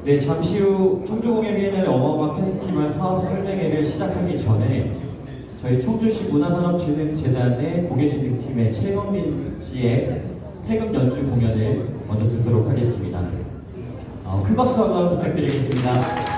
네, 잠시 후 청주공예 비엔날레 어마어마 페스티벌 사업 설명회를 시작하기 전에 저희 청주시 문화산업진흥재단의 공예진흥팀의 최현민 씨의 태극 연주 공연을 먼저 듣도록 하겠습니다. 큰 박수 한번 부탁드리겠습니다.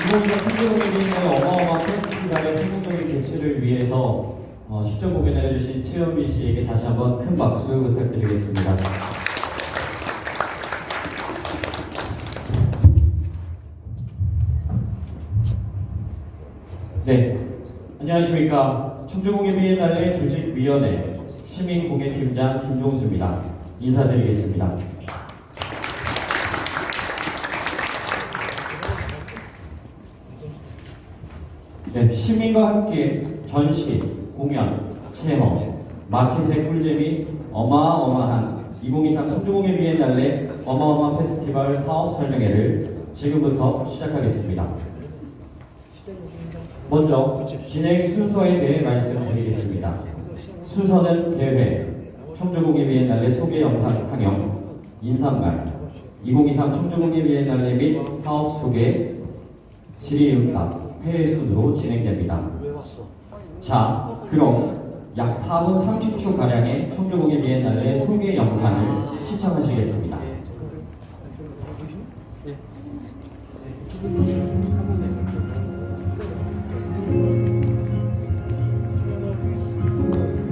이번 청주공예 비엔날레 어마어마 페스티벌의 성공적인 개최를 위해서 직접 공연을 해주신 최현민 씨에게 다시 한번 큰 박수 부탁드리겠습니다. 네, 안녕하십니까. 청주공예 비엔날레 조직위원회 시민공예팀장 김종수입니다. 인사드리겠습니다. 네, 시민과 함께 전시, 공연, 체험, 마켓의 꿀잼이 어마어마한 2023 청주공예 비엔날레 어마어마 페스티벌 사업 설명회를 지금부터 시작하겠습니다. 먼저 진행 순서에 대해 말씀드리겠습니다. 순서는 대회, 청주공예 비엔날레 소개 영상 상영, 인사말, 2023 청주공예 비엔날레 및 사업 소개, 질의응답, 회의 순으로 진행됩니다. 자, 그럼 약 4분 30초 가량의 청주공예 비엔날레 소개 영상을 시청하시겠습니다.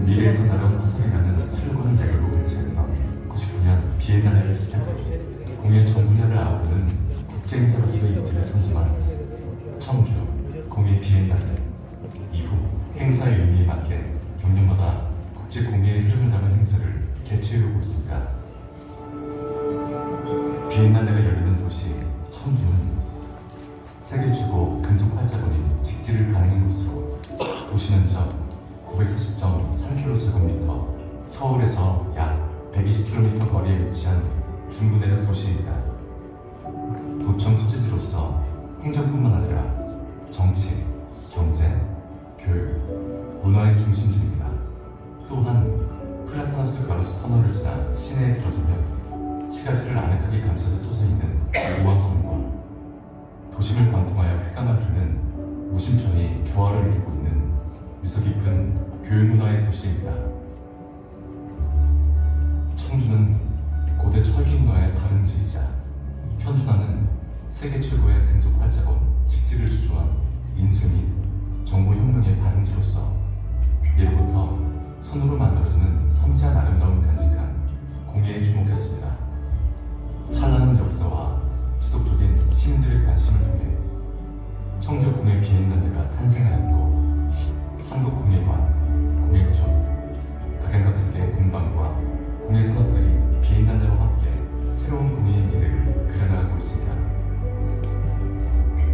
미래에서 나름 화성이라는 슬로건을 내걸고 개최했던 99년 비엔날레를 시작으로 공예 전 분야를 아우르는 국제행사로서의 입지를 선점한 청주 공예 비엔날레 이후 행사의 의미에 맞게 경년마다 국제 공예의 흐름을 담은 행사를 개최해오고 있습니다. 비엔날레가 열리는 도시 청주는 세계 최고 금속 활자본인 직지를 가능한 곳으로 도시 면적 940.3km, 서울에서 약 120km 거리에 위치한 중부내륙 도시입니다. 도청 소재지로서 행정뿐만 아니라 정치, 경제, 교육, 문화의 중심지입니다. 또한 플라타너스 가로수 터널을 지나 시내에 들어서면 시가지를 아늑하게 감싸듯 솟아있는 오암산과 도심을 관통하여 휘감아 흐르는 무심천이 조화를 이루고 있는 유서 깊은 교육문화의 도시입니다. 청주는 고대 철기문화의 발음지이자 현존하는 세계 최고의 금속 활자본 직지를 주조한 인수 및 정보혁명의 발음지로서 예로부터 손으로 만들어지는 섬세한 아름다움을 간직한 공예에 주목했습니다. 찬란한 역사와 지속적인 시민들의 관심을 통해 청주 공예 비엔날레가 탄생하였고 한국공예관, 공예촌, 각양각색의 공방과 공예산업들이 비엔날레와 함께 새로운 공예의 미래를 그려나가고 있습니다.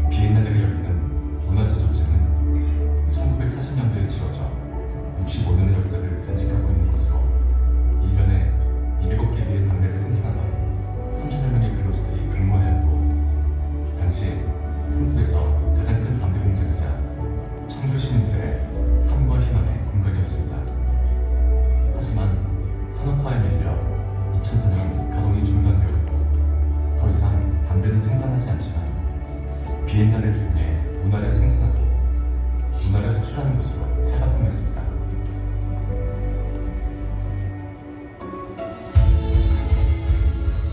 비엔날레가 열리는 문화체조체는 1940년대에 지어져 65년의 역사를 간직하고 있는 것으로 1년에 200억 개의 담배를 생산하던 3천여 명의 근로자들이 근무하였고 당시에 한국에서 가장 큰 담배 공장이자 청주 시민들의 삶과 희망의 공간이었습니다. 하지만 산업화에 밀려 2004년 가동이 중단되었고 더 이상 담배는 생산하지 않지만 비엔날레를 통해 문화를 생산하고 문화를 수출하는 것으로 탈바꿈했습니다.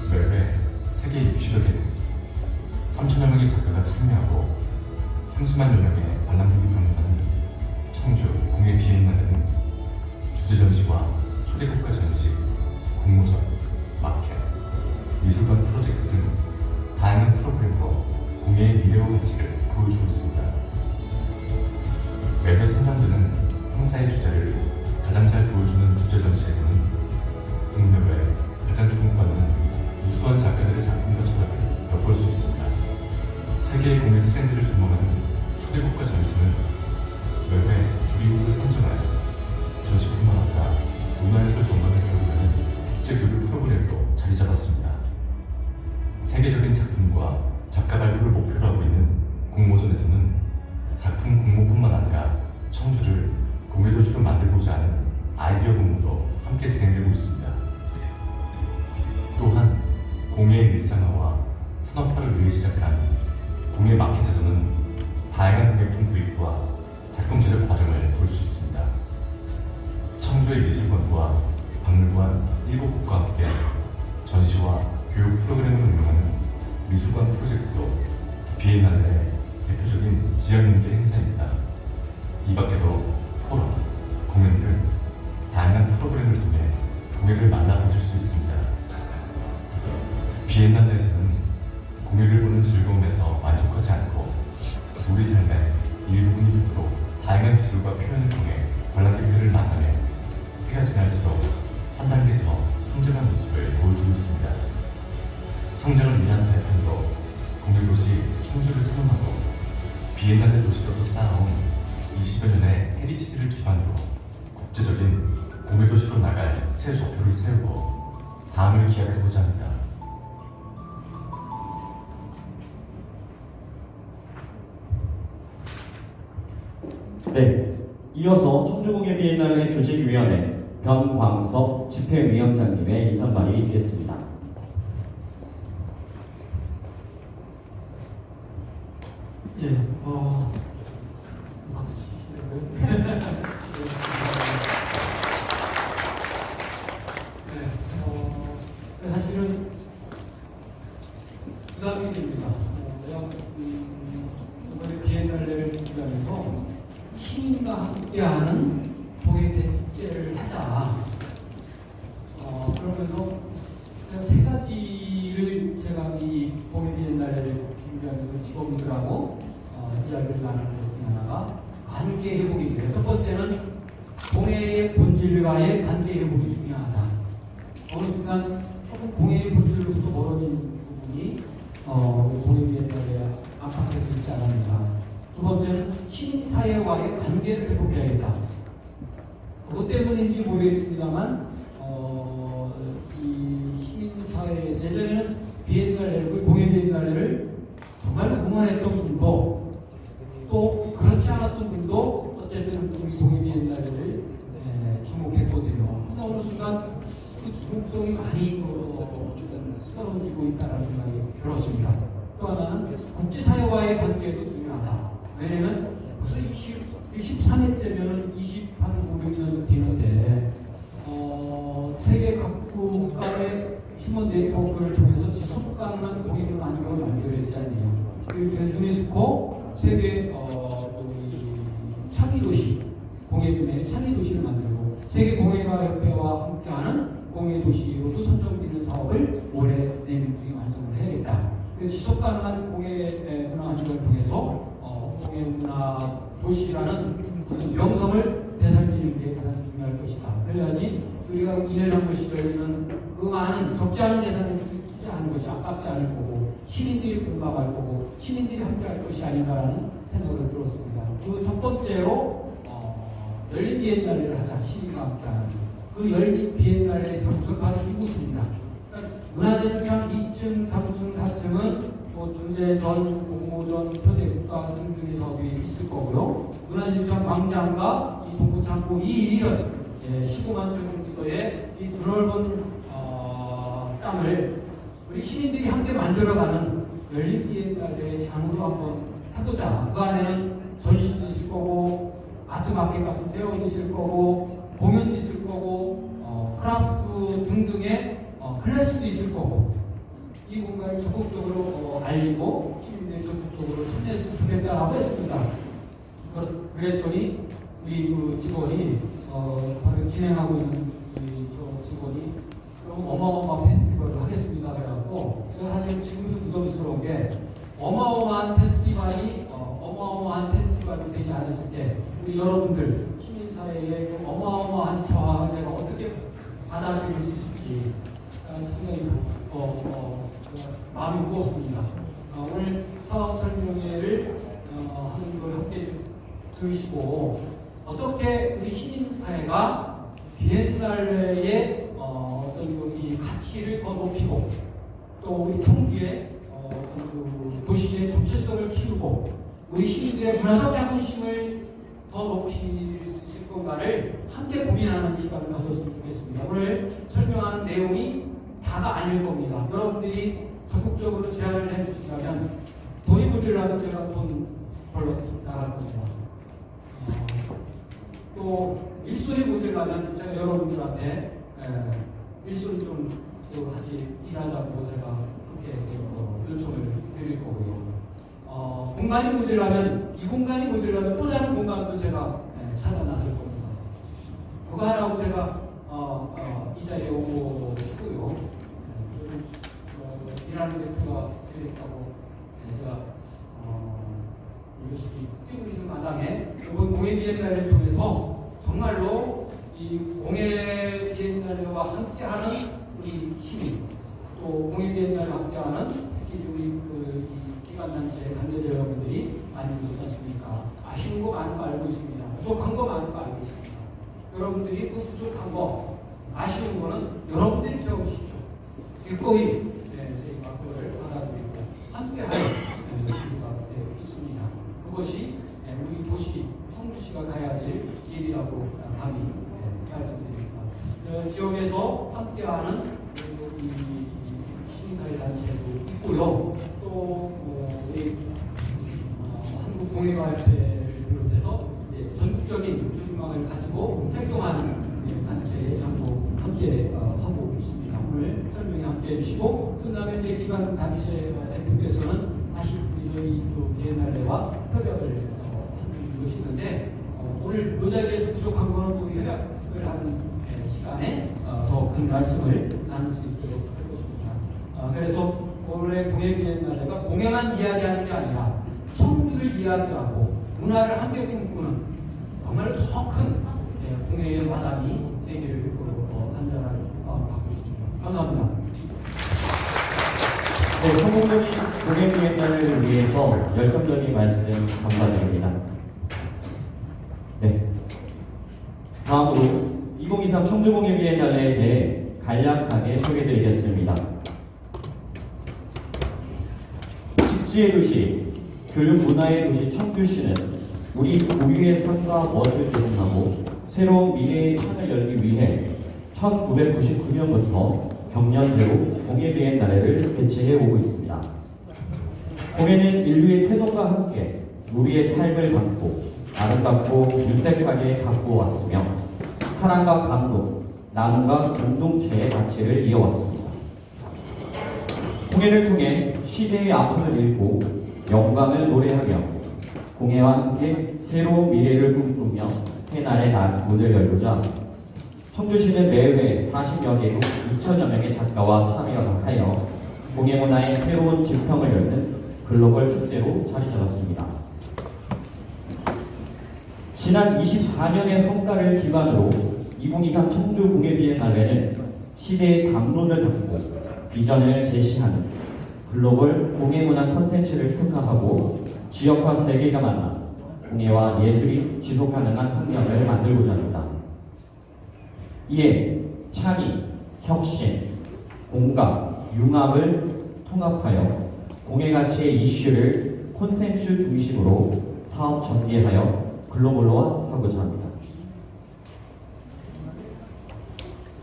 매회 세계 60여 개, 3천여 명의 작가가 참여하고 30만여 명의 관람객이 방문하는 청주 공예 비엔날레는 주제 전시와 초대 국가 전시, 공모전, 마켓, 미술관 프로젝트 등 다양한 프로그램으로 공예의 미래와 가치를 보여주고 있습니다. 매회 선정되는 행사의 주제를 가장 잘 보여주는 주제 전시에서는 국내외 가장 주목받는 우수한 작가들의 작품과 철학을 엿볼 수 있습니다. 세계의 공예 트렌드를 조망하는 초대국가 전시는 매회 주기국을 선정하여 전시뿐만 아니라 문화예술 전반을 교육하는 국제교류 프로그램으로 자리 잡았습니다. 세계적인 작품과 작가 발굴을 목표로 하고 있는 공모전에서는 작품 공모뿐만 아니라 청주를 공예도시로 만들고자 하는 아이디어 공모도 함께 진행되고 있습니다. 또한 공예의 일상화와 산업화를 위해 시작한 공예 마켓에서는 다양한 공예품 구입과 작품 제작 과정을 볼 수 있습니다. 청주의 미술관과 박물관 7곳과 함께 전시와 교육 프로그램을 운영하는 미술관 프로젝트도 비엔날레의 대표적인 지향인계 행사입니다. 이 밖에도 포럼, 공연 등 다양한 프로그램을 통해 공예를 만나보실 수 있습니다. 비엔날레에서는 공예를 보는 즐거움에서 만족하지 않고 우리 삶의 일부분이 되도록 다양한 기술과 표현을 통해 관람객들을 만나며 해가 지날수록 한 단계 더 성장한 모습을 보여주고 있습니다. 성장을 위한 발판으로 공예도시 청주를 선언하고 비엔날레 도시로서 쌓아온 20여 년의 헤리티지를 기반으로 국제적인 공예도시로 나갈 새 좌표를 세우고 다음을 기약하고자 합니다. 네, 이어서 청주공예 비엔날레 조직위원회 변광석 집회위원장님의 인사말이 있겠습니다. 예, 박수 치시려고요? 네, 사실은 부담이 됩니다. 이번에 비엔날레를 준비하면서 시민과 함께하는 공예 축제를 하자. 그러면서 세 가지를 제가 이 공예 비엔날레를 준비하면서 직원분들하고 이야기를 나누는 것 중에 하나가 관계 회복인데요. 첫 번째는 공예의 본질과의 관계 회복이 중요하다. 어느 순간 조금 공예의 본질로부터 멀어진 부분이 공예 비엔날레에 안팎에서 있지 않았는가. 두 번째는 시민사회와의 관계를 회복해야겠다. 그것 때문인지 모르겠습니다만 이 시민사회에서 예전에는 비엔날레를, 공예 비엔날레를 정말 응원했던 분도 또 그렇지 않았던 분도 어쨌든 우리 공예 비엔날레를 주목했거든요. 근데 어느 순간 그 중국성이 많이 떨어지고 있다는 생각이 들었습니다. 또 하나는 국제사회와의 관계도 중요하다. 왜냐면 벌써 13회째면은 28년 되는데 세계 각국 간의 휴먼 네트워크를 통해서 지속 가능한 공익을 환경을 만들어야 되지 않느냐. 그리고 유네스코 세계 창의도시 공예분야의 창의도시를 만들고 세계 공예가 협회와 함께하는 공예도시로도 선정되는 사업을 올해 내년 중에 완성을 해야겠다. 그래서 지속 가능한 공예 문화 환경을 통해서 공예문화 도시라는 명성을 되살리는 게 가장 중요할 것이다. 그래야지 우리가 2년에 한 번씩 열리는 그 많은 적지 않은 예산을 투자하는 것이 아깝지 않을 거고 시민들이 공감할 거고 시민들이 함께할 것이 아닌가라는 생각을 들었습니다. 그 첫 번째로 열린 비엔날레를 하자. 시민과 함께하는 그 열린 비엔날레의 장소는 바로 이곳입니다. 그러니까 문화재주변 2층, 3층, 4층은 뭐 주제전, 공모전, 표대 국가 등등의 사업이 있을 거고요. 문화재주변 광장과 이 동부창고 이 일은 15만 제곱미터의 이 드넓은 땅을 우리 시민들이 함께 만들어가는 열린 비엔날레의 장으로 한번 해보자. 그 안에는 전시도 있을 거고 아트마켓 같은 대회도 있을 거고 공연도 있을 거고 크라프트 등등의 클래스도 있을 거고 이 공간을 적극적으로 알리고 시민들이 적극적으로 참여했으면 좋겠다라고 했습니다. 그랬더니 우리 그 직원이 바로 진행하고 있는 저 직원이 그럼 어마어마한 페스티벌을 하겠습니다. 그래갖고 제가 사실 지금도 부담스러운 게 어마어마한 페스티벌이 되지 않았을 때 우리 여러분들 시민사회의 그 어마어마한 저항을 제가 어떻게 받아들일 수 있을지 생각이 마음이 무겁습니다. 오늘 사업 설명회를 하는 걸 함께 들으시고 어떻게 우리 시민사회가 비엔날레의 어떤 이 가치를 더 높이고 또 우리 청주의 그 도시의 정체성을 키우고 우리 시민들의 문화적 자긍심을 더 높일 수 있을 건가를 함께 고민하는 시간을 가졌으면 좋겠습니다. 오늘 설명하는 내용이 다가 아닐 겁니다. 여러분들이 적극적으로 제안을 해주신다면 돈이 모자라면 제가 돈 벌러 나갈 겁니다. 또 일손이 모자라면 제가 여러분들한테 일손 좀 같이 일하자고 제가 함께 요청을 드릴 거고요. 공간이 모자라면 이 공간이 모자라면 또 다른 공간도 제가 찾아 나설 겁니다. 그거 하라고 제가 이 자리에 오고 싶고요. 일하는 대표가 되겠다고 제가 열심히 뛰고 있는 마당에 이번 공예 비엔날레를 통해서 정말로 이 공예 비엔날레와 함께하는 우리 시민 또 공예 비엔날레와 함께하는 특히 우리 기관단체 관계자 여러분들이 많이 오셨지 않습니까? 아쉬운 거 많은 거 알고 있습니다. 부족한 거 많은 거 알고 있습니다. 여러분들이 그 부족한 거 아쉬운 거는 여러분들이 채워주십시오. 일거이 저희가 그걸 받아들이고 함께할 준비가 되어 있습니다. 그것이 우리 도시 청주시가 가야 될 길이라고 감히 말씀드립니다. 지역에서 함께하는 이 시민사회 단체도 있고요. 또 우리 한국공예가협회를 비롯해서 전국적인 조직망을 가지고 활동하는 단체의 정보 함께 하고 있습니다. 오늘 설명에 함께 해주시고 끝나면 이제 기관 단체 대표께서는 다시 저희 비엔날레와 협약을 하는 것이 있는데 오늘 이 자리에서 부족한 거는 우리 협약을 하는 시간에 더 큰 말씀을 나눌 수 있도록 할 것입니다. 그래서 올해 공예 비엔날레가 공예만 이야기하는 게 아니라 청주를 이야기하고 문화를 함께 꿈꾸는 정말 더 큰 공예의 마당이 되기를 간절한 마음 갖고 있습니다. 감사합니다. 네, 성공적인 공예 비엔날레를 위해서 열정적인 말씀 감사드립니다. 네. 다음으로 2023 청주공예 비엔날레에 대해 간략하게 소개해드리겠습니다. 집지의 도시, 교육 문화의 도시 청주시는 우리 고유의 삶과 멋을 계승하고 새로운 미래의 창을 열기 위해 1999년부터 경년대로 공예 비엔날레를 개최해 오고 있습니다. 공예는 인류의 태동과 함께 우리의 삶을 담고 아름답고 윤택하게 갖고 왔으며 사랑과 감동, 나눔과 공동체의 가치를 이어왔습니다. 공예를 통해 시대의 아픔을 읽고 영광을 노래하며 공예와 함께 새로운 미래를 꿈꾸며 새날의 문을 열고자 청주시는 매회 40여 개국 2천여 명의 작가와 참여하여 공예 문화의 새로운 지평을 열는 글로벌 축제로 자리 잡았습니다. 지난 24년의 성과를 기반으로 2023 청주 공예 비엔날레는 시대의 담론을 담고 비전을 제시하는 글로벌 공예 문화 콘텐츠를 특화하고 지역과 세계가 만나 공예와 예술이 지속 가능한 환경을 만들고자 합니다. 이에 창의, 혁신, 공감, 융합을 통합하여 공예 가치의 이슈를 콘텐츠 중심으로 사업 전개하여 글로벌화하고자 합니다.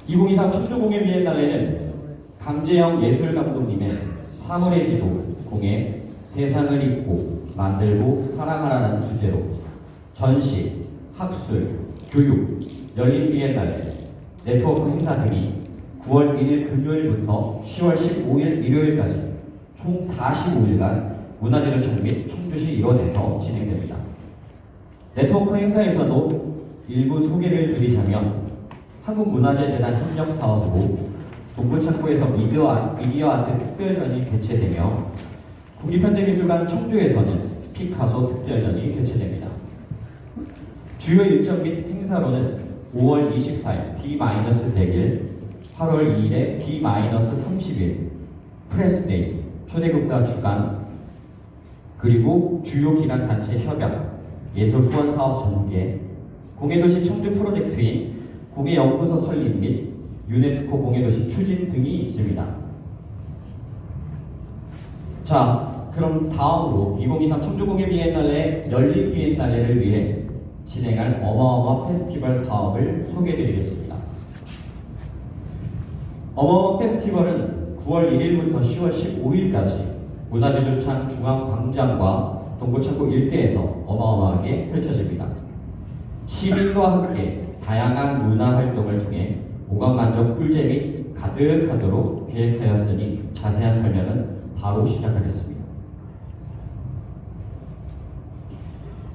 2023 청주공예 비엔날레는 강재영 예술감독님의 사물의 지도, 공예, 세상을 잊고 만들고 사랑하라는 주제로 전시, 학술, 교육, 열린 비엔날레, 네트워크 행사 등이 9월 1일 금요일부터 10월 15일 일요일까지 총 45일간 문화재조청 및 청주시 일원에서 진행됩니다. 네트워크 행사에서도 일부 소개를 드리자면 한국문화재재단 협력사업으로 동부창고에서 미디어 아트 특별전이 개최되며 국립현대미술관 청주에서는 피카소 특별전이 개최됩니다. 주요 일정 및 행사로는 5월 24일 D-100일, 8월 2일에 D-30일 프레스데이, 초대국가 주간, 그리고 주요 기관 단체 협약, 예술 후원 사업 전개, 공예도시 청주 프로젝트인 공예연구소 설립 및 유네스코 공예도시 추진 등이 있습니다. 자, 그럼 다음으로 2023 청주공예 비엔날레 열린 비엔날레를 위해 진행할 어마어마 페스티벌 사업을 소개해드리겠습니다. 어마어마 페스티벌은 9월 1일부터 10월 15일까지 문화재조창 중앙광장과 동부창고 일대에서 어마어마하게 펼쳐집니다. 시민과 함께 다양한 문화활동을 통해 오감만족 꿀잼이 가득하도록 계획하였으니 자세한 설명은 바로 시작하겠습니다.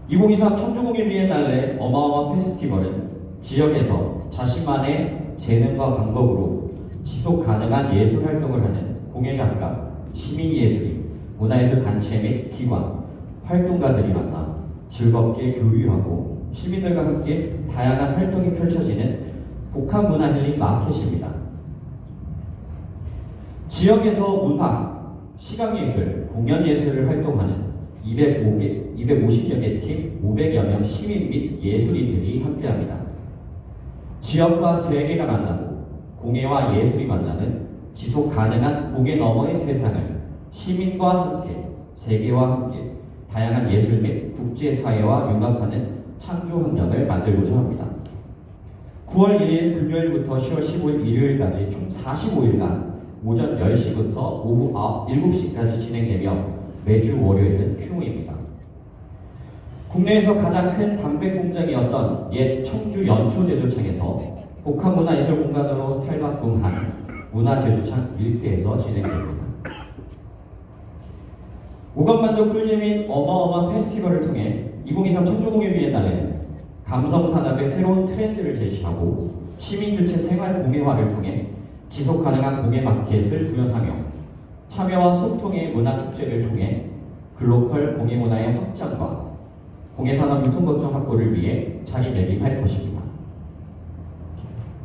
2023 청주공예 비엔날레 어마어마 페스티벌은 지역에서 자신만의 재능과 방법으로 지속 가능한 예술 활동을 하는 공예작가, 시민예술인, 문화예술 단체 및 기관, 활동가들이 만나 즐겁게 교류하고 시민들과 함께 다양한 활동이 펼쳐지는 복합 문화 힐링 마켓입니다. 지역에서 문화, 시각예술, 공연예술을 활동하는 250여 개 팀, 500여 명 시민 및 예술인들이 함께합니다. 지역과 세계가 만나고 공예와 예술이 만나는 지속 가능한 공예 너머의 세상을 시민과 함께, 세계와 함께 다양한 예술 및 국제사회와 융합하는 창조 환경을 만들고자 합니다. 9월 1일 금요일부터 10월 15일 일요일까지 총 45일간 오전 10시부터 오후 7시까지 진행되며 매주 월요일은 휴무입니다. 국내에서 가장 큰 담배 공장이었던 옛 청주 연초제조창에서 복합문화예술 공간으로 탈바꿈한 문화제조창 일대에서 진행됩니다. 오감만족 꿀잼인 어마어마한 페스티벌을 통해 2023 청주공예 비엔날레는 감성산업의 새로운 트렌드를 제시하고 시민주체 생활 공예화를 통해 지속가능한 공예 마켓을 구현하며 참여와 소통의 문화축제를 통해 글로컬 공예문화의 확장과 공예산업 유통거점 확보를 위해 자리매김할 것입니다.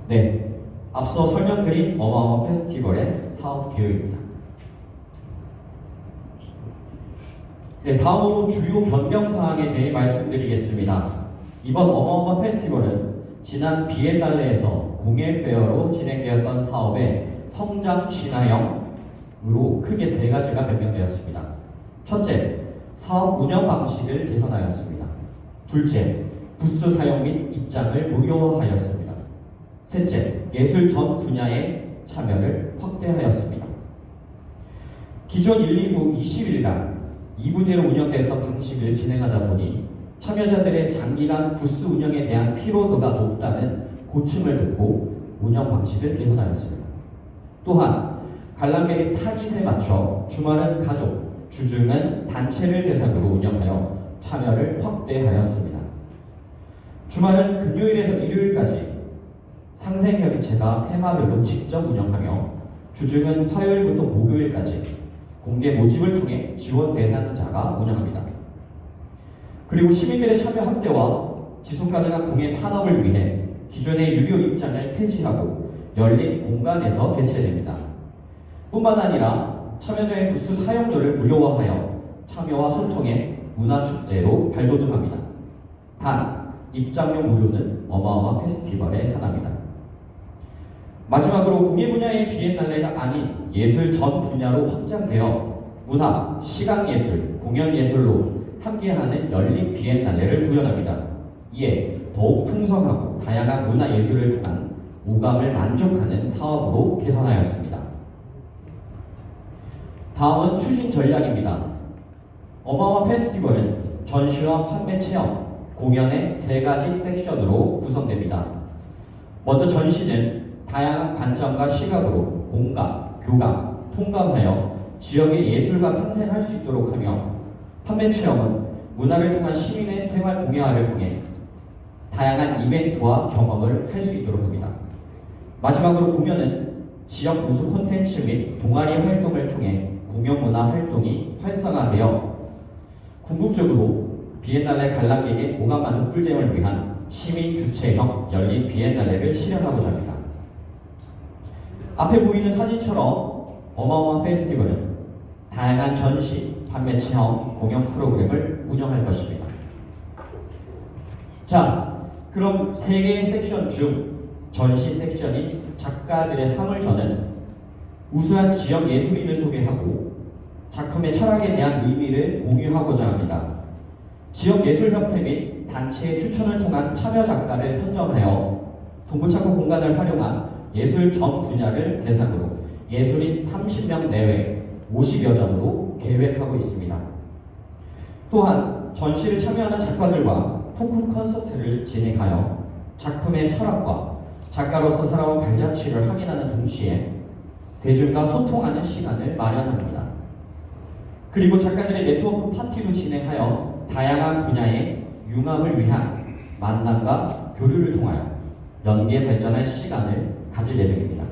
네, 앞서 설명드린 어마어마 페스티벌의 사업 계획입니다. 네, 다음으로 주요 변경사항에 대해 말씀드리겠습니다. 이번 어마어마 페스티벌은 지난 비엔날레에서 공예페어로 진행되었던 사업의 성장 진화형으로 크게 세 가지가 변경되었습니다. 첫째, 사업 운영 방식을 개선하였습니다. 둘째, 부스 사용 및 입장을 무료화하였습니다. 셋째, 예술 전 분야의 참여를 확대하였습니다. 기존 1, 2부 20일간 2부제로 운영되었던 방식을 진행하다 보니 참여자들의 장기간 부스 운영에 대한 피로도가 높다는 고충을 듣고 운영 방식을 개선하였습니다. 또한 관람객의 타깃에 맞춰 주말은 가족, 주중은 단체를 대상으로 운영하여 참여를 확대하였습니다. 주말은 금요일에서 일요일까지 상생협의체가 테마별로 직접 운영하며 주중은 화요일부터 목요일까지 공개 모집을 통해 지원 대상자가 운영합니다. 그리고 시민들의 참여 확대와 지속가능한 공예 산업을 위해 기존의 유료 입장을 폐지하고 열린 공간에서 개최됩니다. 뿐만 아니라 참여자의 부스 사용료를 무료화하여 참여와 소통의 문화축제로 발돋움합니다. 단, 입장료 무료는 어마어마한 페스티벌의 하나입니다. 마지막으로 공예 분야의 비엔날레가 아닌 예술 전 분야로 확장되어 문화, 시각예술, 공연예술로 함께하는 열린 비엔날레를 구현합니다. 이에 더욱 풍성하고 다양한 문화예술을 통한 오감을 만족하는 사업으로 개선하였습니다. 다음은 추진 전략입니다. 어마어마 페스티벌은 전시와 판매 체험, 공연의 3가지 섹션으로 구성됩니다. 먼저 전시는 다양한 관점과 시각으로 공감, 교감, 통감하여 지역의 예술과 상생할 수 있도록 하며 판매 체험은 문화를 통한 시민의 생활 공예화를 통해 다양한 이벤트와 경험을 할 수 있도록 합니다. 마지막으로 공연은 지역 무수 콘텐츠 및 동아리 활동을 통해 공연문화 활동이 활성화되어 궁극적으로 비엔날레 관람객의 오감 만족 꿀잼을 위한 시민 주체형 열린 비엔날레를 실현하고자 합니다. 앞에 보이는 사진처럼 어마어마한 페스티벌은 다양한 전시, 판매 체험, 공연 프로그램을 운영할 것입니다. 자, 그럼 3개의 섹션 중 전시 섹션인 작가들의 삶을 저는 우수한 지역 예술인을 소개하고 작품의 철학에 대한 의미를 공유하고자 합니다. 지역예술협회 및 단체의 추천을 통한 참여 작가를 선정하여 동부창고 공간을 활용한 예술 전 분야를 대상으로 예술인 30명 내외 50여 점으로 계획하고 있습니다. 또한 전시를 참여하는 작가들과 토크 콘서트를 진행하여 작품의 철학과 작가로서 살아온 발자취를 확인하는 동시에 대중과 소통하는 시간을 마련합니다. 그리고 작가들의 네트워크 파티도 진행하여 다양한 분야의 융합을 위한 만남과 교류를 통하여 연계 발전할 시간을 가질 예정입니다.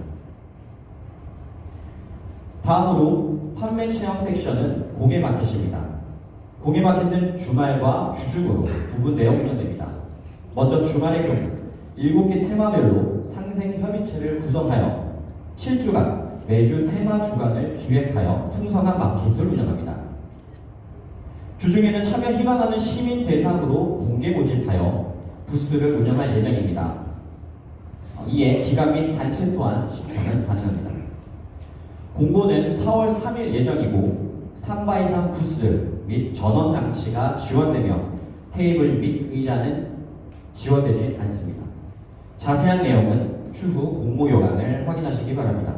다음으로 판매 체험 섹션은 공예 마켓입니다. 공예 마켓은 주말과 주중으로 구분되어 운영됩니다. 먼저 주말의 경우 7개 테마별로 상생협의체를 구성하여 7주간 매주 테마 주간을 기획하여 풍성한 마켓을 운영합니다. 주중에는 참여 희망하는 시민 대상으로 공개 모집하여 부스를 운영할 예정입니다. 이에 기관 및 단체 또한 신청은 가능합니다. 공고는 4월 3일 예정이고 3바 이상 부스 및 전원 장치가 지원되며 테이블 및 의자는 지원되지 않습니다. 자세한 내용은 추후 공모요강을 확인하시기 바랍니다.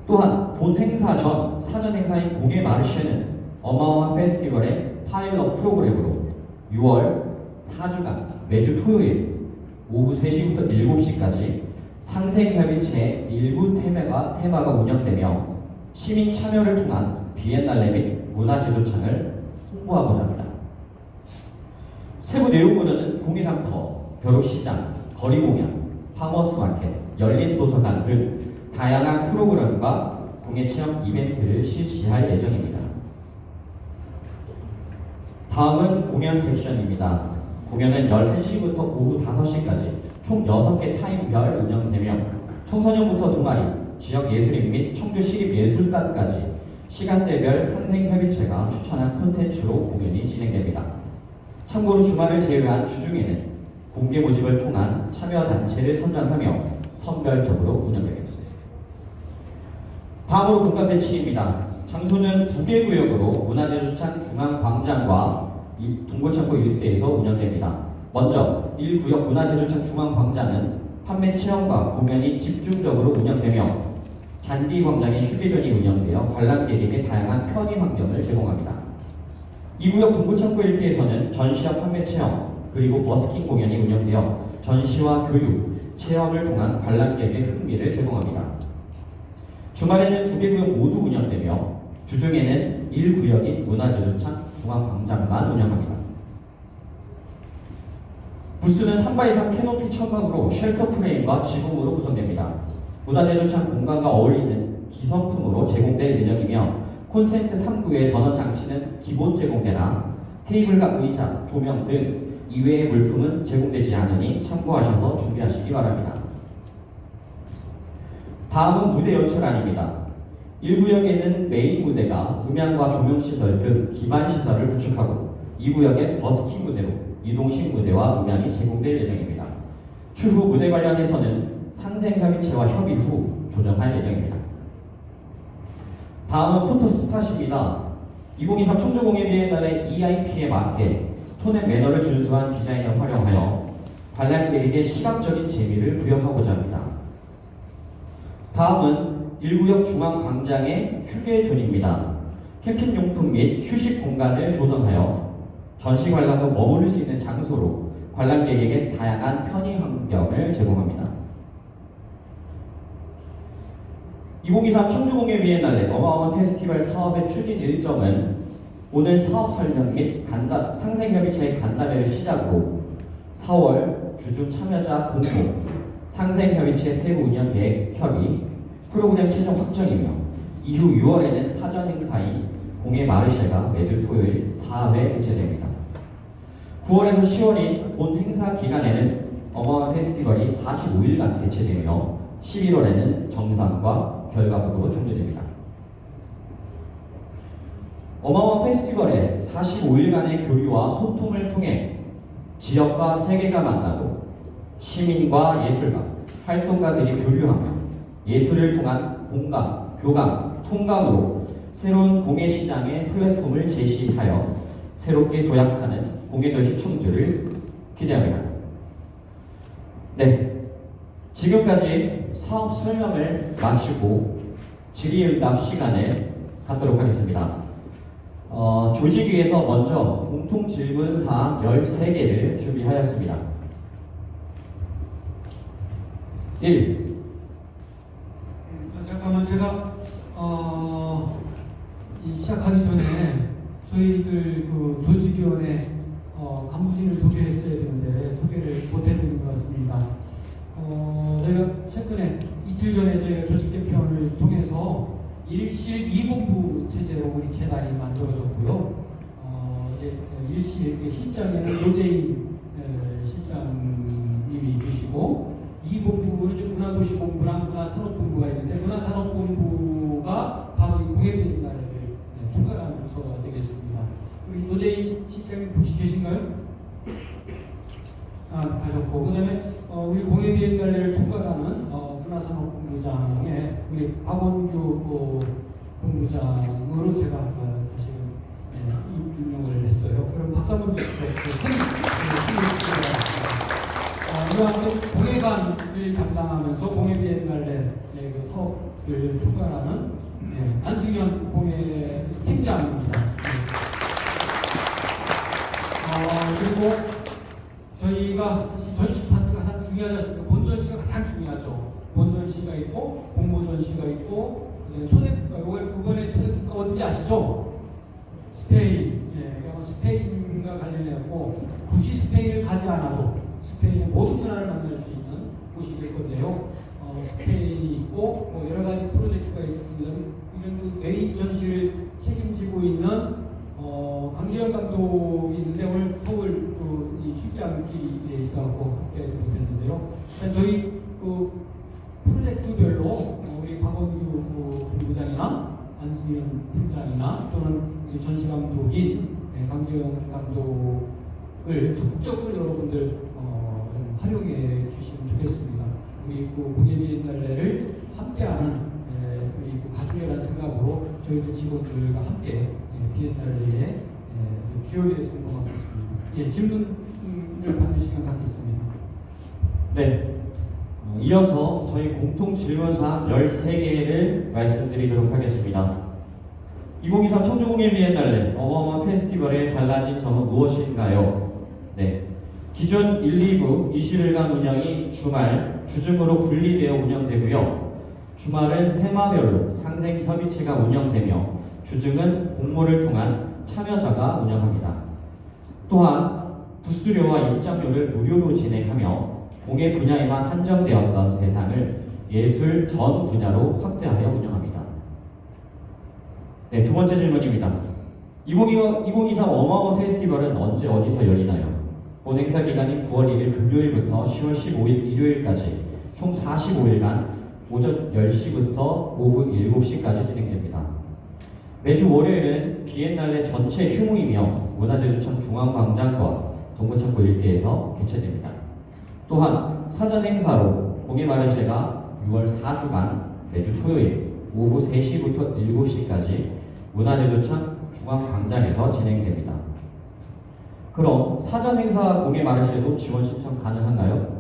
또한 본 행사 전 사전 행사인 공예 마르쉐는 어마어마한 페스티벌의 파일럿 프로그램으로 6월 4주간 매주 토요일 오후 3시부터 7시까지 상생협의체 일부 테마가 운영되며 시민 참여를 통한 비엔날레 및 문화제조창을 홍보하고자 합니다. 세부 내용으로는 공예장터, 벼룩시장, 거리공연, 파머스마켓, 열린 도서관 등 다양한 프로그램과 공예체험 이벤트를 실시할 예정입니다. 다음은 공연 섹션입니다. 공연은 11시부터 오후 5시까지 총 6개 타임별 운영되며 청소년부터 동아리, 지역 예술인 및 청주시립예술단까지 시간대별 상생협의체가 추천한 콘텐츠로 공연이 진행됩니다. 참고로 주말을 제외한 주중에는 공개 모집을 통한 참여 단체를 선정하며 선별적으로 운영됩니다. 다음으로 공간 배치입니다. 장소는 2개 구역으로 문화제조창 중앙광장과 동부창고 일대에서 운영됩니다. 먼저 1구역 문화제조창 중앙광장은 판매 체험과 공연이 집중적으로 운영되며 잔디 광장의 휴게존이 운영되어 관람객에게 다양한 편의 환경을 제공합니다. 이 구역 동부창고 1기에서는 전시와 판매 체험 그리고 버스킹 공연이 운영되어 전시와 교육, 체험을 통한 관람객의 흥미를 제공합니다. 주말에는 2개 구역 모두 운영되며 주중에는 1구역인 문화제조창 중앙광장만 운영합니다. 부스는 3바 이상 캐노피 천막으로 쉘터 프레임과 지붕으로 구성됩니다. 문화제조창 공간과 어울리는 기성품으로 제공될 예정이며 콘센트 3구의 전원 장치는 기본 제공되나 테이블과 의자, 조명 등 이외의 물품은 제공되지 않으니 참고하셔서 준비하시기 바랍니다. 다음은 무대 연출안입니다. 1구역에는 메인 무대가 음향과 조명시설 등 기반시설을 구축하고 2구역엔 버스킹 무대로 이동식 무대와 음향이 제공될 예정입니다. 추후 무대 관련해서는 상생협의체와 협의 후 조정할 예정입니다. 다음은 포토스팟입니다. 2023 청주공예 비엔날레 EIP에 맞게 톤앤 매너를 준수한 디자인을 활용하여 관람객에게 시각적인 재미를 부여하고자 합니다. 다음은 1구역 중앙광장의 휴게존입니다. 캠핑용품 및 휴식 공간을 조성하여 전시 관람 후 머무를 수 있는 장소로 관람객에게 다양한 편의 환경을 제공합니다. 2023 청주공예 비엔날레 어마어마한 페스티벌 사업의 추진 일정은 오늘 사업 설명 및 상생협의체의 간담회를 시작으로 4월 주중 참여자 공모, 상생협의체 세부 운영 계획 협의, 프로그램 최종 확정이며 이후 6월에는 사전 행사인 공예 마르쉐가 매주 토요일 4회 개최됩니다. 9월에서 10월인 본 행사 기간에는 어마어마한 페스티벌이 45일간 개최되며 11월에는 정상과 결과부로 종료됩니다. 어마어마한 페스티벌의 45일간의 교류와 소통을 통해 지역과 세계가 만나고 시민과 예술가, 활동가들이 교류하며 예술을 통한 공감, 교감, 통감으로 새로운 공예 시장의 플랫폼을 제시하여 새롭게 도약하는 공예도시 청주를 기대합니다. 네, 지금까지 사업 설명을 마치고 질의응답 시간을 갖도록 하겠습니다. 조직위에서 먼저 공통 질문 사항 13개를 준비하였습니다. 1. 잠깐만 제가 시작하기 전에 저희들 그 조직위원회 간부진을 소개했어야 되는데 소개를 못해드린 것 같습니다. 저희가 최근에 이틀 전에 저희가 조직 개편을 통해서 일실 2본부 체제로 우리 재단이 만들어졌고요. 이제 일실 실장에는 노재인 실장님이 계시고 2본부는 이제 문화도시본부랑 문화산업본부가 있는데 문화산업본부가 바로 이 공예비엔날레를 총괄하는 부서가 되겠습니다. 우리 노재인 실장님 혹시 계신가요? 가셨고 그다음에 우리 공예비엔날레를 총괄하는 문화산업본부장의 우리 박원규 본부장으로 제가 사실은 임명을 했어요. 그럼 박수 한번 주시죠. 이와 함께 공예관을 담당하면서 공예비엔날레 그 사업을 총괄하는 안승현 공예 팀장입니다. 그리고 저희가 사실 전시 파트가 가장 중요하지 않습니까? 본전시가 가장 중요하죠. 본전시가 있고 공모전시가 있고 초대 국가, 이번에 초대 국가 어딘지 아시죠? 스페인. 스페인과 관련해서 굳이 스페인을 가지 않아도 스페인의 모든 문화를 만날 수 있는 곳이 될 건데요. 스페인이 있고 여러 가지 프로젝트가 있습니다. 이런 그 메인 전시를 책임지고 있는 강재현 감독이 있는데 오늘 서울 이 출장길에 있어갖고 함께 하지 못했는데요. 저희 그 프로젝트별로 우리 박원규 본부장이나 안승현 팀장이나 또는 전시 감독인 강재현 감독을 적극적으로 여러분들 좀 활용해 주시면 좋겠습니다. 우리 그 공예비엔날레를 함께하는 우리 그 가족이라는 생각으로 저희들 직원들과 함께 비엔날레의 주요에 대해서 공부하겠습니다. 질문을 받는 시간 갖겠습니다. 네, 이어서 저희 공통 질문사항 13개를 말씀드리도록 하겠습니다. 2023 청주공예 비엔날레 어마어마한 페스티벌의 달라진 점은 무엇인가요? 네. 기존 1, 2부 20일간 운영이 주말, 주중으로 분리되어 운영되고요. 주말은 테마별로 상생협의체가 운영되며 주중은 공모를 통한 참여자가 운영합니다. 또한 부수료와 입장료를 무료로 진행하며 공예 분야에만 한정되었던 대상을 예술 전 분야로 확대하여 운영합니다. 네, 두 번째 질문입니다. 2023 어마어마한 페스티벌은 언제 어디서 열리나요? 본 행사 기간인 9월 1일 금요일부터 10월 15일 일요일까지 총 45일간 오전 10시부터 오후 7시까지 진행됩니다. 매주 월요일은 비엔날레 전체 휴무이며 문화재주청 중앙광장과 동부창고 일대에서 개최됩니다. 또한 사전 행사로 공예 마르쉐가 6월 4주간 매주 토요일 오후 3시부터 7시까지 문화재조청 중앙광장에서 진행됩니다. 그럼 사전 행사 공예 마르쉐도 지원 신청 가능한가요?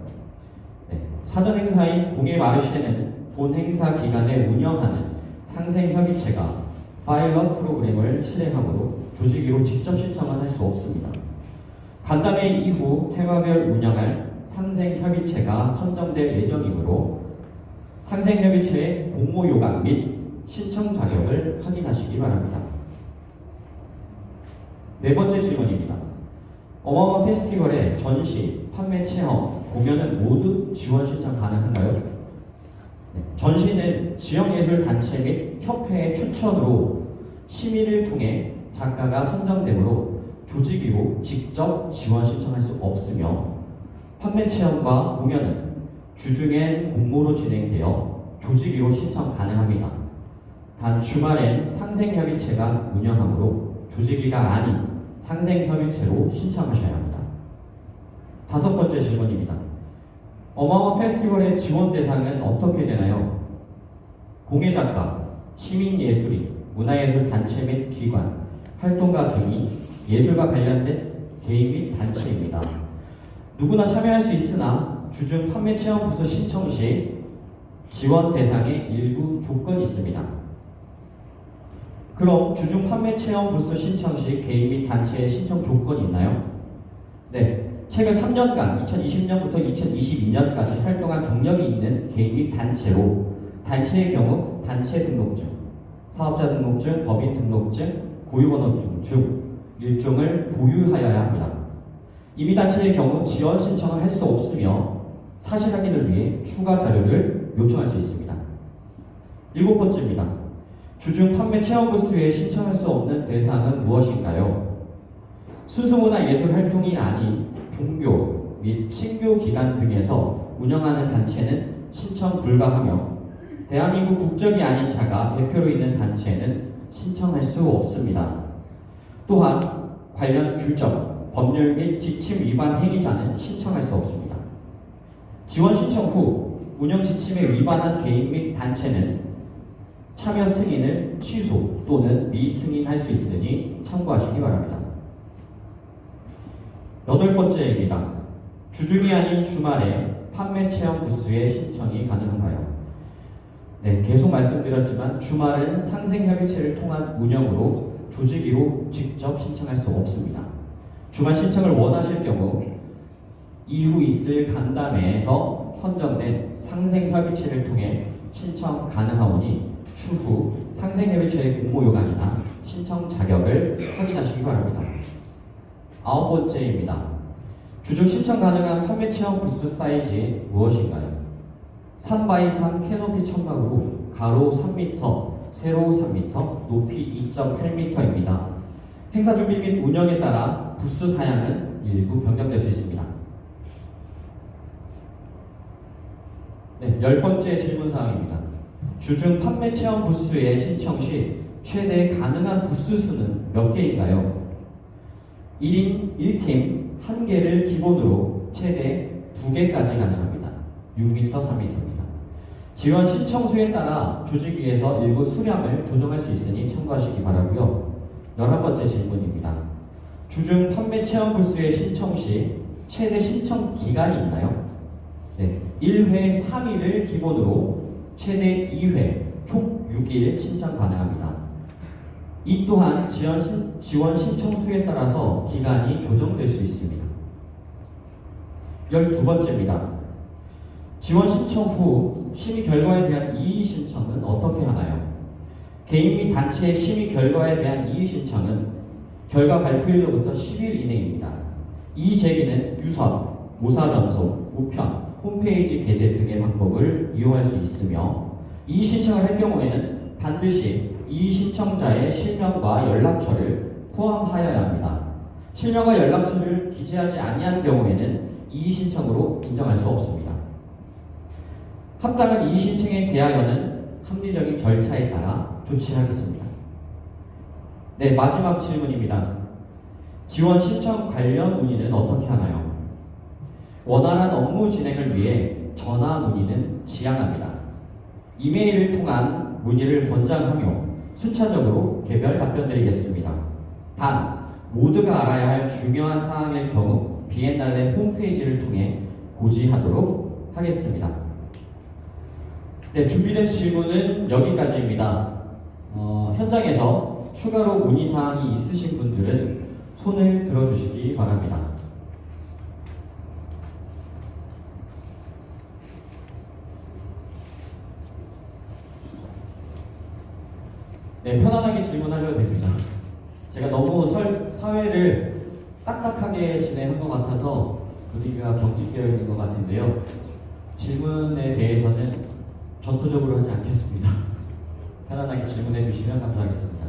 네, 사전 행사인 공예 마르쉐는 본 행사 기간에 운영하는 상생협의체가 파일럿 프로그램을 실행하므로 조직위로 직접 신청은 할 수 없습니다. 간담회 이후 테마별 운영할 상생협의체가 선정될 예정이므로 상생협의체의 공모 요강 및 신청 자격을 확인하시기 바랍니다. 네 번째 질문입니다. 어마어마한 페스티벌의 전시, 판매 체험, 공연은 모두 지원 신청 가능한가요? 네, 전시는 지역예술단체 및 협회의 추천으로 심의를 통해 작가가 선정되므로 조직위로 직접 지원 신청할 수 없으며 판매 체험과 공연은 주중엔 공모로 진행되어 조직위로 신청 가능합니다. 단 주말엔 상생협의체가 운영하므로 조직위가 아닌 상생협의체로 신청하셔야 합니다. 다섯 번째 질문입니다. 어마어마한 페스티벌의 지원 대상은 어떻게 되나요? 공예작가, 시민예술인, 문화예술단체 및 기관, 활동가 등이 예술과 관련된 개인 및 단체입니다. 누구나 참여할 수 있으나 주중 판매 체험 부서 신청 시 지원 대상에 일부 조건이 있습니다. 그럼 주중 판매 체험 부스 신청 시 개인 및 단체의 신청 조건이 있나요? 네, 최근 3년간 2020년부터 2022년까지 활동한 경력이 있는 개인 및 단체로 단체의 경우 단체 등록증, 사업자 등록증, 법인 등록증, 고유번호증 중 일종을 보유하여야 합니다. 이미단체의 경우 지원 신청을 할 수 없으며 사실 확인을 위해 추가 자료를 요청할 수 있습니다. 일곱 번째입니다. 주중 판매 체험 부스에 신청할 수 없는 대상은 무엇인가요? 순수문화 예술 활동이 아닌 종교 및 신교 기관 등에서 운영하는 단체는 신청 불가하며 대한민국 국적이 아닌 자가 대표로 있는 단체는 신청할 수 없습니다. 또한 관련 규정, 법률 및 지침 위반 행위자는 신청할 수 없습니다. 지원 신청 후 운영 지침에 위반한 개인 및 단체는 참여 승인을 취소 또는 미승인할 수 있으니 참고하시기 바랍니다. 여덟 번째입니다. 주중이 아닌 주말에 판매 체험 부스에 신청이 가능한가요? 네, 계속 말씀드렸지만 주말은 상생협의체를 통한 운영으로 조직위로 직접 신청할 수 없습니다. 주말 신청을 원하실 경우 이후 있을 간담회에서 선정된 상생협의체를 통해 신청 가능하오니 추후 상생협의체의 공모 요강이나 신청 자격을 확인하시기 바랍니다. 아홉 번째입니다. 주중 신청 가능한 판매 체험 부스 사이즈 무엇인가요? 3x3 캐노피 천막으로 가로 3m, 세로 3m, 높이 2.8m입니다. 행사 준비 및 운영에 따라 부스 사양은 일부 변경될 수 있습니다. 네, 열 번째 질문 사항입니다. 주중 판매 체험 부스에 신청 시 최대 가능한 부스 수는 몇 개인가요? 1인 1팀 1개를 기본으로 최대 2개까지 가능합니다. 6m, 3m입니다. 지원 신청 수에 따라 조직위에서 일부 수량을 조정할 수 있으니 참고하시기 바라고요. 11번째 질문입니다. 주중 판매 체험 부스에 신청 시 최대 신청 기간이 있나요? 네, 1회 3일을 기본으로 최대 2회 총 6일 신청 가능합니다. 이 또한 지원 신청 수에 따라서 기간이 조정될 수 있습니다. 12번째입니다. 지원 신청 후 심의 결과에 대한 이의 신청은 어떻게 하나요? 개인 및 단체의 심의 결과에 대한 이의 신청은 결과 발표일로부터 10일 이내입니다. 이의 제기는 유선, 모사 전송, 우편, 홈페이지 게재 등의 방법을 이용할 수 있으며 이의 신청을 할 경우에는 반드시 이의 신청자의 실명과 연락처를 포함하여야 합니다. 실명과 연락처를 기재하지 아니한 경우에는 이의 신청으로 인정할 수 없습니다. 합당한 이의 신청에 대하여는 합리적인 절차에 따라 조치하겠습니다. 네, 마지막 질문입니다. 지원 신청 관련 문의는 어떻게 하나요? 원활한 업무 진행을 위해 전화 문의는 지양합니다. 이메일을 통한 문의를 권장하며 순차적으로 개별 답변 드리겠습니다. 단, 모두가 알아야 할 중요한 사항일 경우 비엔날레 홈페이지를 통해 고지하도록 하겠습니다. 네, 준비된 질문은 여기까지입니다. 현장에서 추가로 문의사항이 있으신 분들은 손을 들어주시기 바랍니다. 네, 편안하게 질문하셔도 됩니다. 제가 너무 사회를 딱딱하게 진행한 것 같아서 분위기가 경직되어 있는 것 같은데요. 질문에 대해서는 전투적으로 하지 않겠습니다. 편안하게 질문해 주시면 감사하겠습니다.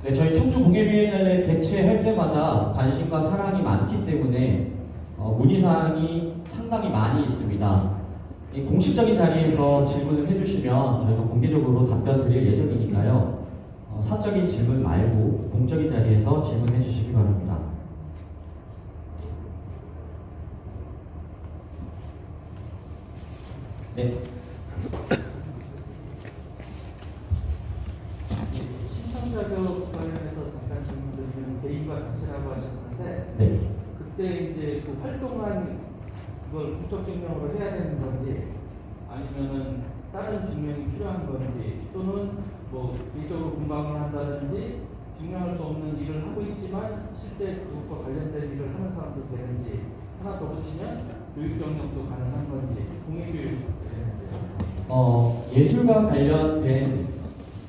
네, 저희 청주 공예비엔날레 개최할 때마다 관심과 사랑이 많기 때문에 문의사항이 상당히 많이 있습니다. 이 공식적인 자리에서 질문을 해주시면 저희가 공개적으로 답변 드릴 예정이니까요. 사적인 질문 말고 공적인 자리에서 질문해 주시기 바랍니다. 네. 신청 자격 관련해서 잠깐 질문드리면 개인과 단체라고 하셨는데 네. 그때 이제 그 활동한 그걸 국적 증명으로 해야 되는 건지 아니면은 다른 증명이 필요한 건지 또는 뭐 일적으로 공방을 한다든지 증명할 수 없는 일을 하고 있지만 실제 그것과 관련된 일을 하는 사람도 되는지 하나 더 붙이면 교육 경력도 가능한 건지 공예교육 관련해서요. 예술과 관련된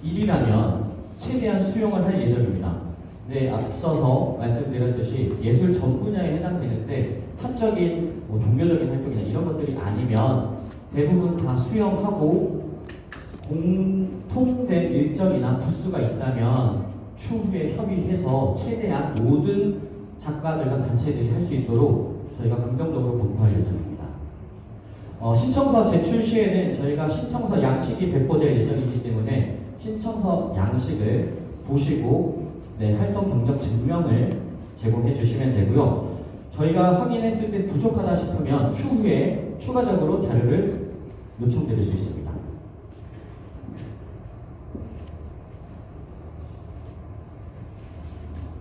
일이라면 최대한 수용을 할 예정입니다. 네, 앞서서 말씀드렸듯이 예술 전 분야에 해당되는데 사적인 종교적인 활동이나 이런 것들이 아니면 대부분 다 수용하고 공통된 일정이나 부수가 있다면 추후에 협의해서 최대한 모든 작가들과 단체들이 할 수 있도록 저희가 긍정적으로 검토할 예정입니다. 신청서 제출 시에는 저희가 신청서 양식이 배포될 예정이기 때문에 신청서 양식을 보시고 활동 경력 증명을 제공해 주시면 되고요. 저희가 확인했을 때 부족하다 싶으면 추후에 추가적으로 자료를 요청드릴 수 있습니다.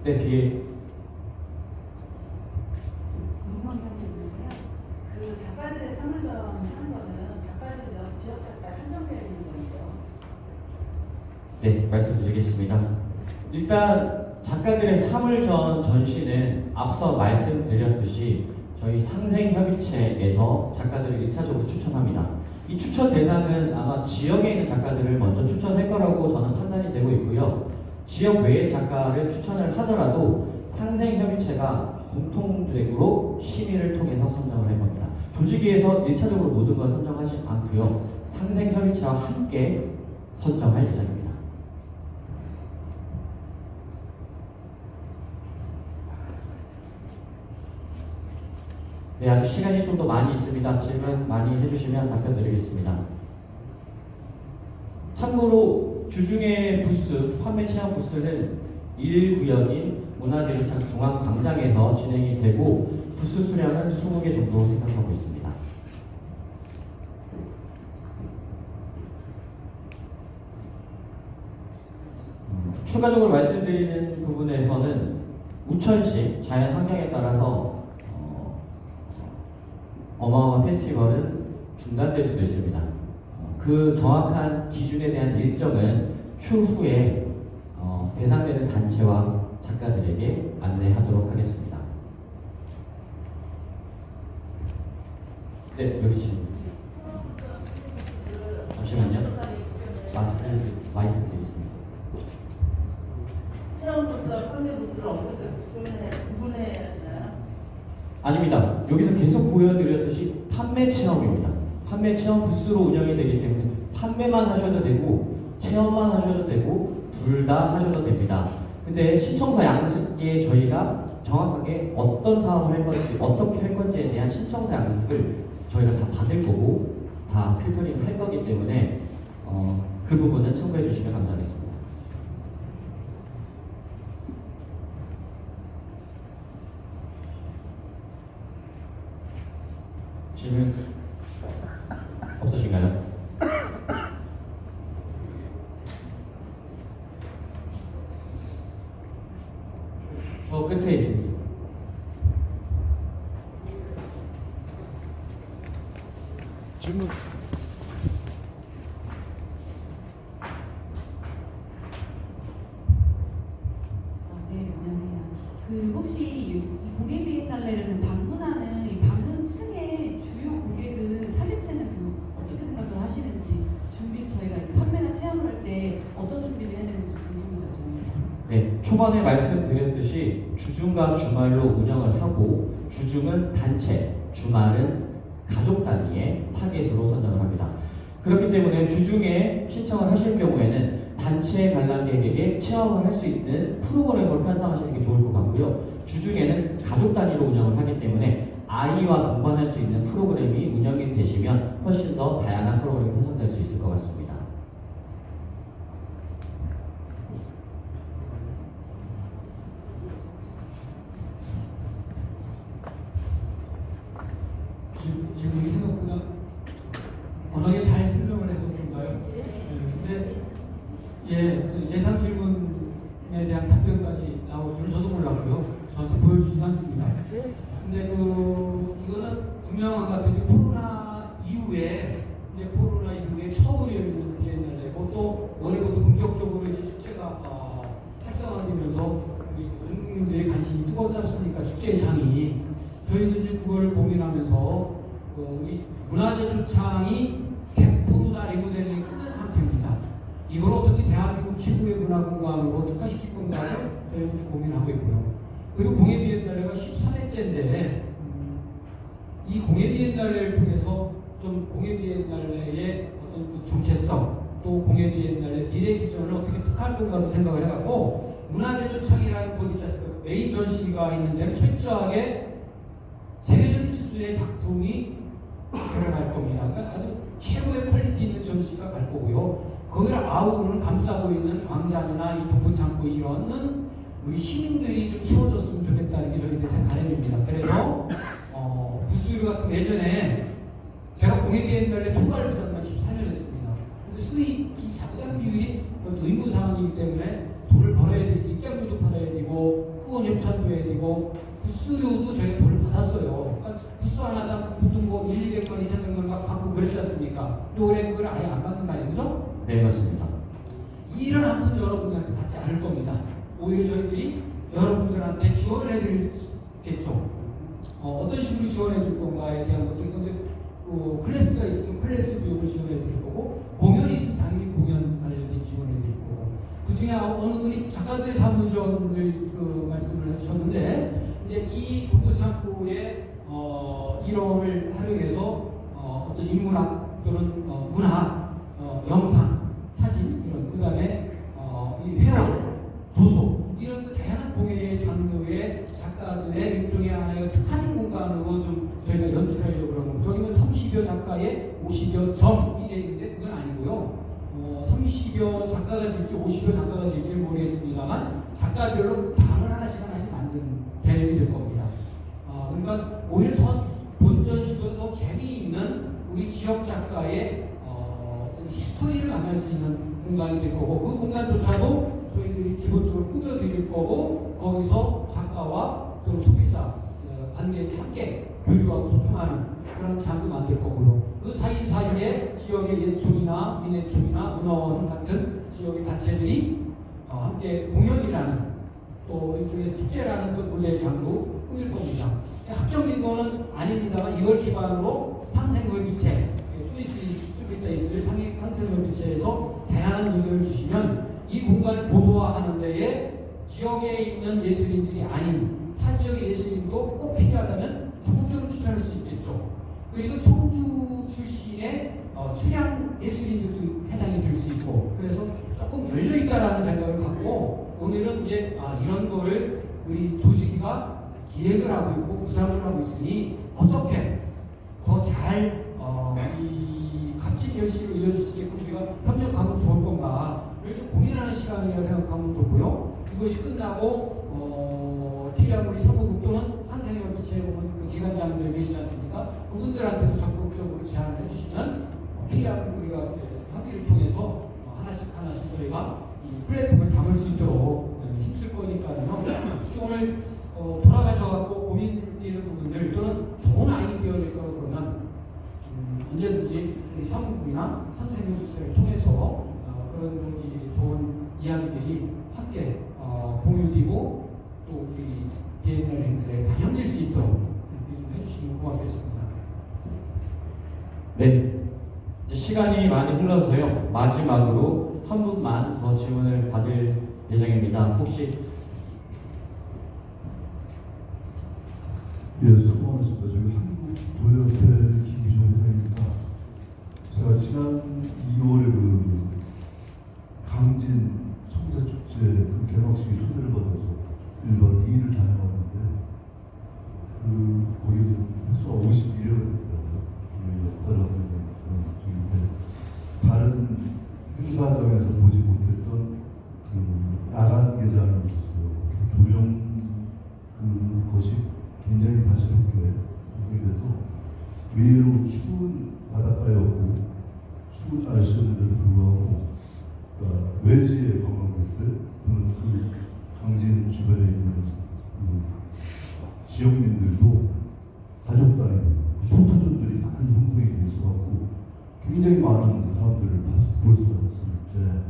네, 뒤에. 궁금한 게 있는데요. 그 작가들의 사물점 하는 거는 작가들 지역 작가 한정되어 있는 거죠. 네, 말씀드리겠습니다. 일단 작가들의 사물전 전시는 앞서 말씀드렸듯이 저희 상생협의체에서 작가들을 1차적으로 추천합니다. 이 추천 대상은 아마 지역에 있는 작가들을 먼저 추천할 거라고 저는 판단이 되고 있고요. 지역 외의 작가를 추천을 하더라도 상생협의체가 공통적으로 심의를 통해서 선정을 할 겁니다. 조직위에서 1차적으로 모든 걸 선정하지 않고요. 상생협의체와 함께 선정할 예정입니다. 네, 아직 시간이 좀 더 많이 있습니다. 질문 많이 해주시면 답변 드리겠습니다. 참고로 주중에 부스, 판매 체험 부스는 1구역인 문화재료장 중앙광장에서 진행이 되고 부스 수량은 20개 정도 생각하고 있습니다. 추가적으로 말씀드리는 부분에서는 우천시 자연 환경에 따라서 어마어마한 페스티벌은 중단될 수도 있습니다. 그 정확한 기준에 대한 일정은 추후에 대상되는 단체와 작가들에게 안내하도록 하겠습니다. 네, 여기 지금 잠시만요. 마이크 드리겠습니다. 체험 부스와 판매 부스를 어떻게 구분해야 되나요? 아닙니다. 여기서 계속 보여드렸듯이 판매 체험입니다. 판매 체험 부스로 운영이 되기 때문에 판매만 하셔도 되고 체험만 하셔도 되고 둘 다 하셔도 됩니다. 근데 신청서 양식에 저희가 정확하게 어떤 사업을 할 건지 어떻게 할 건지에 대한 신청서 양식을 저희가 다 받을 거고 다 필터링 할 거기 때문에 그 부분은 참고해 주시면 감사하겠습니다. 질문 없으신가요? 저 끝에 있습니다. 질문. 네, 안녕하세요. 혹시 이 고객 비엔날레를 방문하는 이 방문층의 주요 고객은 타겟층은 지금 어떻게 생각을 하시는지 준비 저희가 이제 판매나 체험을 할 때 어떤 준비를 해야 되는지 좀 궁금해서 좀. 네, 초반에 말씀드렸듯이 주중과 주말로 운영을 하고 주중은 단체, 주말은 가족 단위의 타겟으로 선정을 합니다. 그렇기 때문에 주중에 신청을 하실 경우에는 단체 관람객에게 체험을 할 수 있는 프로그램을 편성하시는 게 좋을 것 같고요. 주중에는 가족 단위로 운영을 하기 때문에 아이와 동반할 수 있는 프로그램이 운영이 되시면 훨씬 더 다양한 프로그램이 편성될 수 있을 것 같습니다. 질문이 생각보다 워낙에 잘 설명을 해서 그런가요? 근데 그래서 예상 질문에 대한 답변까지 나올 줄은 저도 몰랐고요. 저한테 보여주지도 않습니다. 근데 이거는 분명한 것 같아요. 코로나 이후에 처음으로 열리는 비엔날레고 또 올해부터 본격적으로 이제 축제가 활성화되면서 우리 전 국민들의 관심이 뜨겁지 않습니까? 축제의 장이. 저희도 이제 그걸 고민하면서 우리 문화재주창이 100% 다 리모델링이 끝난 상태입니다. 이걸 어떻게 대한민국 최고의 문화공간으로 특화시킬 건가를 저희는 고민하고 있고요. 그리고 공예 비엔날레가 13회째인데 이 공예 비엔날레를 통해서 좀 공예 비엔날레의 어떤 그 정체성 또 공예 비엔날레 미래 비전을 어떻게 특화할 건가도 생각을 해갖고 문화재주창이라는 곳 있지 않습니까? 메인 전시가 있는 데는 철저하게 세계적인 수준의 작품이 들어갈 겁니다. 그러니까 아주 최고의 퀄리티 있는 전시가 갈 거고요. 거기를 아우르는 감싸고 있는 광장이나 이 동분창고 이런은 우리 시민들이 좀 채워줬으면 좋겠다는 게 저희들 바람입니다. 그래서 부스류 같은 예전에 제가 공예 비엔날레 총괄 부장만 14년 했습니다. 근데 수익이 자그란 비율이 그것도 의무 사항이기 때문에 돈을 벌어야 되고 입장료도 받아야 되고 후원 협찬도 해야 되고 부스료도 저희가 돈을 받았어요. 그러니까 부스 하나당 보통 뭐 1, 200건, 200건 막 받고 그랬지 않습니까? 또 올해 그걸 아예 안 받는 거 아니에요? 그죠? 네, 맞습니다. 일은 한 푼 여러분들한테 받지 않을 겁니다. 오히려 저희들이 여러분들한테 지원을 해드리겠죠. 어떤 식으로 지원해 줄 건가에 대한 것도 있는데 클래스가 있으면 클래스 비용을 지원해 드릴 거고 공연이 있으면 당연히 공연 관련된 지원해 드릴 거고 그 중에 어느 분이 작가들의 사무전을 말씀을 해주셨는데 이제 이 동부창고의 일원을 활용해서 어떤 인문학 또는 문학, 영상, 사진 이런 그 다음에 이 회화, 조소 이런 그 다양한 공예의 장르의 작가들의 일종의 하나의 특화된 공간으로 좀 저희가 연출하려고 그러는 거죠. 저기는 30여 작가의 50여 점이 되어 있는데 그건 아니고요. 30여 작가가 될지 50여 작가가 될지 모르겠습니다만 작가별로 방을 하나씩 만든 개념이 될 겁니다. 그러니까 오히려 더 본전시보다 더 재미있는 우리 지역 작가의 히스토리를 만날 수 있는 공간이 될 거고 그 공간조차도 저희들이 기본적으로 꾸며드릴 거고 거기서 작가와 또 소비자 관객이 함께 교류하고 소통하는 그런 장도 만들 거고요. 그 사이사이에 지역의 예촌이나 민예촌이나 문화원 같은 지역의 단체들이 함께 공연이라는 또 일종의 축제라는 그 무대장도 꾸밀 겁니다. 확정된 거는 아닙니다만 이걸 기반으로 상생협의체, 소비데이스를 상생협의체에서 다양한 의견을 주시면 이 공간을 보도화하는 데에 지역에 있는 예술인들이 아닌 타 지역의 예술인도 꼭 필요하다면 적극적으로 추천할 수 있겠죠. 그리고 청주 출신의 출향 예술인들도 해당이 될 수 있고 그래서 조금 열려있다라는 생각을 갖고 오늘은 이제 이런 거를 우리 조직위가 기획을 하고 있고 구상을 하고 있으니 어떻게 더 잘 이 값진 결실을 이어질 수 있게끔 우리가 협력하면 좋을 건가를 좀 고민하는 시간이라고 생각하면 좋고요. 이것이 끝나고 필요한 우리 사무국도는 상생협의체에 보면 그 기관장들 계시지 않습니까? 그분들한테도 적극적으로 제안을 해주시면 필요한 우리가 합의를 통해서 하나씩 저희가 이 플랫폼을 담을 수 있도록 힘쓸 거니까요. 특히 오늘 돌아가셔갖고 고민 있는 부분들 또는 좋은 아이디어가 있거나 그러면 언제든지 우리 사무국이나 상생협의체를 통해서 그런 이 좋은 이야기들이 함께 공유되고 또 우리 비엔날 행사에 반영될 수 있도록 이렇게 좀 해주시면 고맙겠습니다. 네, 이제 시간이 많이 흘러서요. 마지막으로 한 분만 더 질문을 받을 예정입니다. 혹시 예, 수고하셨습니다. 저기 한국도협회 김기종 회장입니다. 제가 지난 2월에 그 강진 청자축제 그 개막식에 초대를 받아서 1박 2일을 다녀왔는데 거기 횟수가 51회가 됐더라고요. 역사를 하고 있는 그런 쪽인데 다른 행사장에서 보지 못했던 그 야간 개장이 있었어요. 조명 그것이 굉장히 다채롭게 구성이 돼서 의외로 추운 바닷가였고 추운 날씨였는데도 불구하고 외지의 관광객들 또는 그 강진 주변에 있는 그 지역민들도 가족 단위 포토존들이 많이 형성이 돼 있어갖고 굉장히 많은 사람들을 볼 수가 있었는데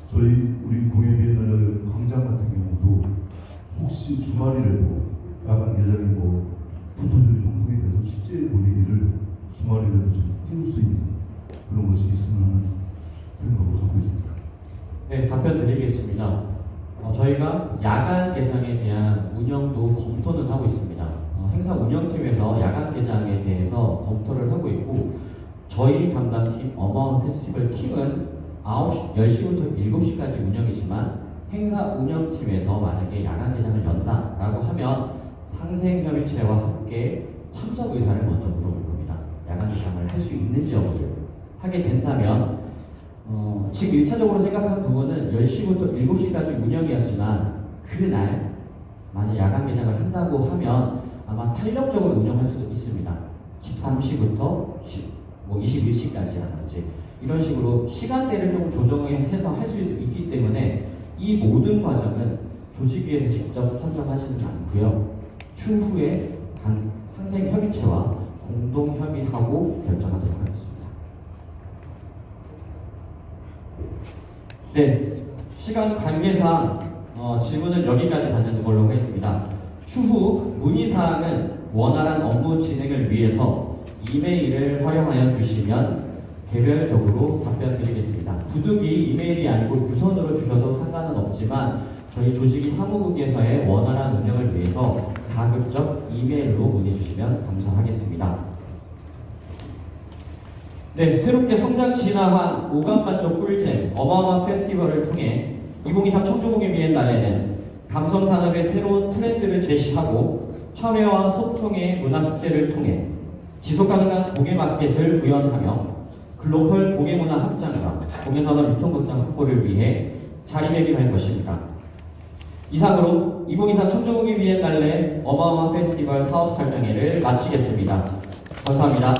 저희 우리 공예비엔날레 광장 같은 경우도 혹시 주말이라도 야간 개장이 포토존이 형성이 돼서 축제의 분위기를 주말이라도 좀 띄울 수 있는 그런 것이 있으면 하는 생각을 갖고 있습니다. 네, 답변 드리겠습니다. 저희가 야간 개장에 대한 운영도 검토는 하고 있습니다. 행사 운영팀에서 야간 개장에 대해서 검토를 하고 있고 저희 담당팀 어마운 페스티벌 팀은 10시부터 7시까지 운영이지만 행사 운영팀에서 만약에 야간 개장을 연다라고 하면 상생협의체와 함께 참석 의사를 먼저 물어볼 겁니다. 야간 개장을 할 수 있는지 여부를 하게 된다면 지금 1차적으로 생각한 부분은 10시부터 7시까지 운영이었지만 그날 만약 야간 개장을 한다고 하면 아마 탄력적으로 운영할 수도 있습니다. 13시부터 21시까지라든지 이런 식으로 시간대를 조금 조정해서 할 수 있기 때문에 이 모든 과정은 조직위에서 직접 선정하지는 않고요. 추후에 상생협의체와 공동 협의하고 결정하도록 하겠습니다. 네, 시간 관계상 질문은 여기까지 받는 걸로 하겠습니다. 추후 문의사항은 원활한 업무 진행을 위해서 이메일을 활용하여 주시면 개별적으로 답변 드리겠습니다. 부득이 이메일이 아니고 유선으로 주셔도 상관은 없지만 저희 조직이 사무국에서의 원활한 운영을 위해서 가급적 이메일로 문의 주시면 감사하겠습니다. 네, 새롭게 성장 진화한 오감만족 꿀잼 어마어마한 페스티벌을 통해 2023 청주공예 비엔날레는 감성산업의 새로운 트렌드를 제시하고 참여와 소통의 문화축제를 통해 지속가능한 공예마켓을 구현하며 글로벌 공예문화 확장과 공예산업 유통극장 확보를 위해 자리매김할 것입니다. 이상으로 2023 청주공예 비엔날레 어마어마한 페스티벌 사업 설명회를 마치겠습니다. 감사합니다.